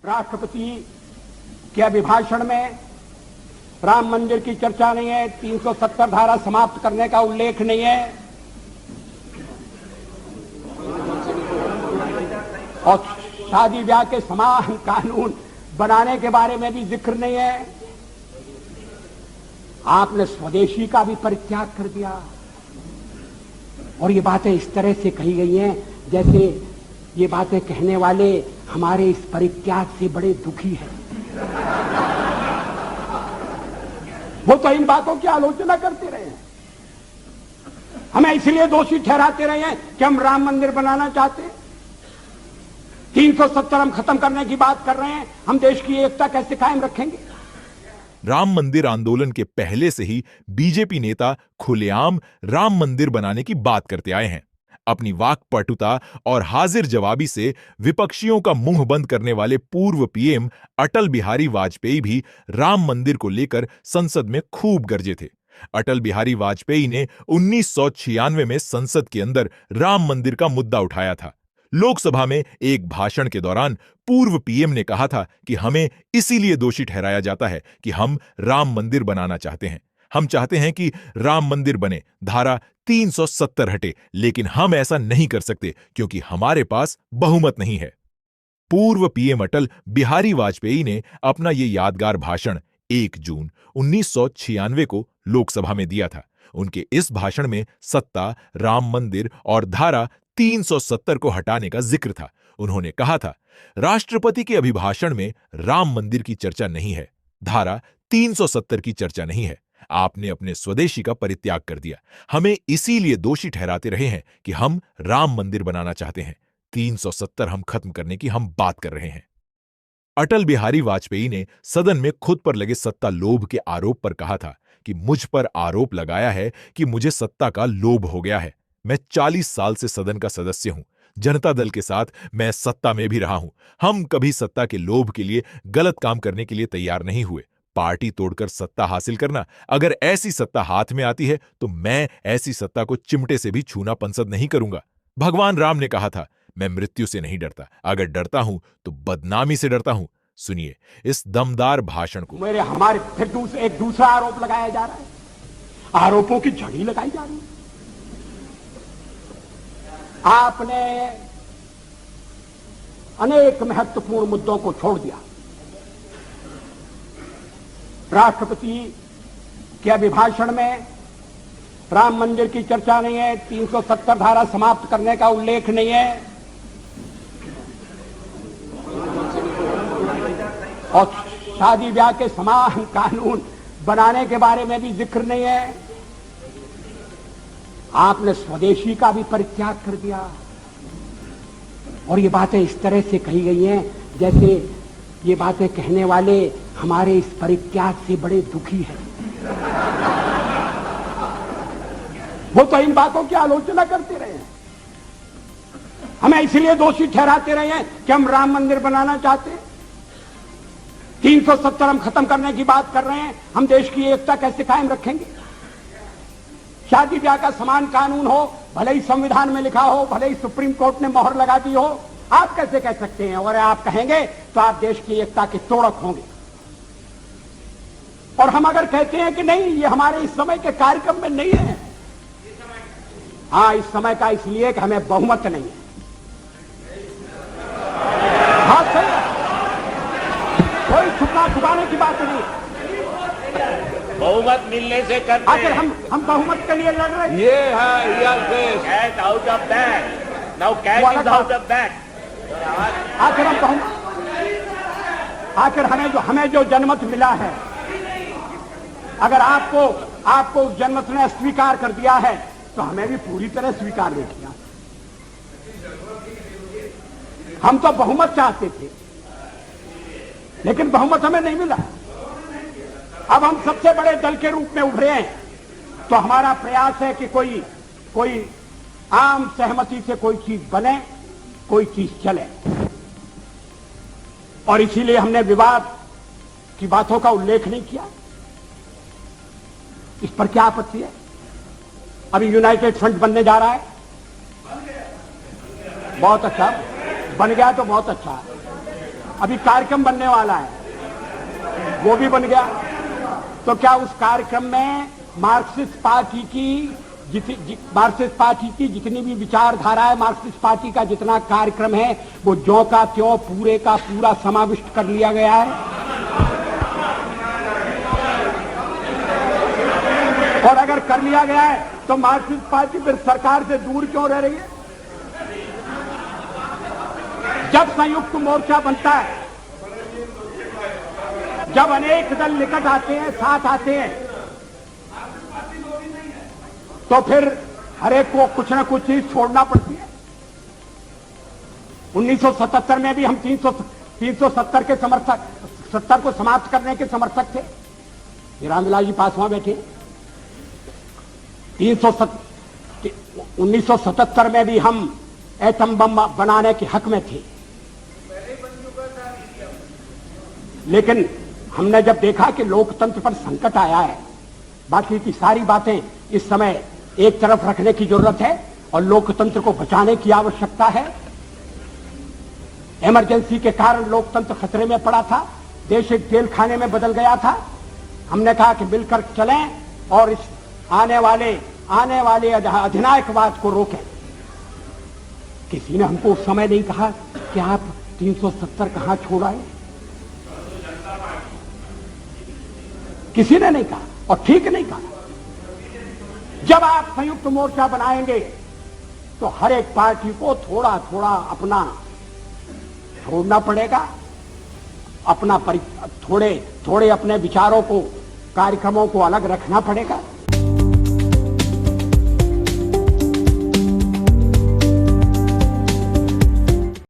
राष्ट्रपति के अभिभाषण में राम मंदिर की चर्चा नहीं है, 370 धारा समाप्त करने का उल्लेख नहीं है और शादी ब्याह के समान कानून बनाने के बारे में भी जिक्र नहीं है। आपने स्वदेशी का भी परित्याग कर दिया और ये बातें इस तरह से कही गई हैं जैसे ये बातें कहने वाले हमारे इस परित्याग से बड़े दुखी हैं। वो तो इन बातों की आलोचना करते रहे हैं, हमें इसलिए दोषी ठहराते रहे हैं कि हम राम मंदिर बनाना चाहते हैं। 370 हम खत्म करने की बात कर रहे हैं, हम देश की एकता कैसे कायम रखेंगे। राम मंदिर आंदोलन के पहले से ही बीजेपी नेता खुलेआम राम मंदिर बनाने की बात करते आए हैं। अपनी वाक्पटुता और हाजिर जवाबी से विपक्षियों का मुंह बंद करने वाले पूर्व पीएम अटल बिहारी वाजपेयी भी राम मंदिर को लेकर संसद में खूब गरजे थे। अटल बिहारी वाजपेयी ने 1996 में संसद के अंदर राम मंदिर का मुद्दा उठाया था। लोकसभा में एक भाषण के दौरान पूर्व पीएम ने कहा था कि हमें इसीलिए दोषी ठहराया जाता है कि हम राम मंदिर बनाना चाहते हैं। हम चाहते हैं कि राम मंदिर बने, धारा 370 हटे, लेकिन हम ऐसा नहीं कर सकते क्योंकि हमारे पास बहुमत नहीं है। पूर्व पीएम अटल बिहारी वाजपेयी ने अपना ये यादगार भाषण 1 जून 1996 को लोकसभा में दिया था। उनके इस भाषण में सत्ता, राम मंदिर और धारा 370 को हटाने का जिक्र था। उन्होंने कहा था, राष्ट्रपति के अभिभाषण में राम मंदिर की चर्चा नहीं है, धारा 370 की चर्चा नहीं है। आपने अपने स्वदेशी का परित्याग कर दिया। हमें इसीलिए दोषी ठहराते रहे हैं कि हम राम मंदिर बनाना चाहते हैं। 370 हम खत्म करने की हम बात कर रहे हैं। अटल बिहारी वाजपेयी ने सदन में खुद पर लगे सत्ता लोभ के आरोप पर कहा था कि मुझ पर आरोप लगाया है कि मुझे सत्ता का लोभ हो गया है। मैं 40 साल से सदन का सदस्य हूं। जनता दल के साथ मैं सत्ता में भी रहा हूं। हम कभी सत्ता के लोभ के लिए गलत काम करने के लिए तैयार नहीं हुए। पार्टी तोड़कर सत्ता हासिल करना, अगर ऐसी सत्ता हाथ में आती है तो मैं ऐसी सत्ता को चिमटे से भी छूना पंसद नहीं करूंगा। भगवान राम ने कहा था, मैं मृत्यु से नहीं डरता, अगर डरता हूं तो बदनामी से डरता हूं। सुनिए इस दमदार भाषण को। हमारे फिर एक दूसरा आरोप लगाया जा रहा है, आरोपों की झड़ी लगाई जा रही है। आपने अनेक महत्वपूर्ण मुद्दों को छोड़ दिया। राष्ट्रपति के अभिभाषण में राम मंदिर की चर्चा नहीं है, 370 धारा समाप्त करने का उल्लेख नहीं है और शादी ब्याह के समान कानून बनाने के बारे में भी जिक्र नहीं है। आपने स्वदेशी का भी परित्याग कर दिया और ये बातें इस तरह से कही गई हैं जैसे ये बातें कहने वाले हमारे इस परित्याग से बड़े दुखी हैं। वो तो इन बातों की आलोचना करते रहे हैं, हमें इसलिए दोषी ठहराते रहे हैं कि हम राम मंदिर बनाना चाहते हैं। 370 हम खत्म करने की बात कर रहे हैं, हम देश की एकता कैसे कायम रखेंगे। शादी ब्याह का समान कानून हो, भले ही संविधान में लिखा हो, भले ही सुप्रीम कोर्ट ने मोहर लगा दी हो, आप कैसे कह सकते हैं। और आप कहेंगे तो आप देश की एकता के तोड़क होंगे। और हम अगर कहते हैं कि नहीं, ये हमारे इस समय के कार्यक्रम में नहीं है, हाँ इस समय का इसलिए कि हमें बहुमत नहीं है। हाँ सही है, कोई छुपना छुपाने की बात नहीं। बहुमत मिलने से करते आखिर हम बहुमत के लिए लड़ रहे हैं। ये है cat out of bag, now cat is out of bag. आखिर हम बहुमत, आखिर हमें जो जनमत मिला है, अगर आपको उस जनमत ने स्वीकार कर दिया है तो हमें भी पूरी तरह स्वीकार नहीं किया। हम तो बहुमत चाहते थे लेकिन बहुमत हमें नहीं मिला। अब हम सबसे बड़े दल के रूप में उभरे हैं तो हमारा प्रयास है कि कोई आम सहमति से कोई चीज बने, कोई चीज चले। और इसीलिए हमने विवाद की बातों का उल्लेख नहीं किया। इस पर क्या आपत्ति है। अभी यूनाइटेड फ्रंट बनने जा रहा है, बहुत अच्छा, बन गया तो बहुत अच्छा है। अभी कार्यक्रम बनने वाला है, वो भी बन गया। तो क्या उस कार्यक्रम में मार्क्सिस्ट पार्टी की जितनी भी विचारधारा है, मार्क्सिस्ट पार्टी का जितना कार्यक्रम है, वो ज्यों का त्यों पूरे का पूरा समाविष्ट कर लिया गया है? और अगर कर लिया गया है तो मार्क्सिस्ट पार्टी फिर सरकार से दूर क्यों रह रही है? जब संयुक्त मोर्चा बनता है, जब अनेक दल निकट आते हैं, साथ आते हैं, तो फिर हरेक को कुछ ना कुछ चीज छोड़ना पड़ती है। 1977 में भी हम 370 के समर्थक, 70 को समाप्त करने के समर्थक थे। ये रामविलास जी पासवान बैठे। 1977 में भी हम एटम बम बनाने के हक में थे, लेकिन हमने जब देखा कि लोकतंत्र पर संकट आया है, बाकी की सारी बातें इस समय एक तरफ रखने की जरूरत है और लोकतंत्र को बचाने की आवश्यकता है। इमरजेंसी के कारण लोकतंत्र खतरे में पड़ा था, देश एक जेल खाने में बदल गया था। हमने कहा कि मिलकर चलें और इस आने वाले अधिनायकवाद को रोकें। किसी ने हमको उस समय नहीं कहा कि आप 370 कहां छोड़ आए, किसी ने नहीं कहा और ठीक नहीं कहा। जब आप संयुक्त मोर्चा बनाएंगे तो हर एक पार्टी को थोड़ा थोड़ा अपना छोड़ना पड़ेगा, थोड़े अपने विचारों को, कार्यक्रमों को अलग रखना पड़ेगा।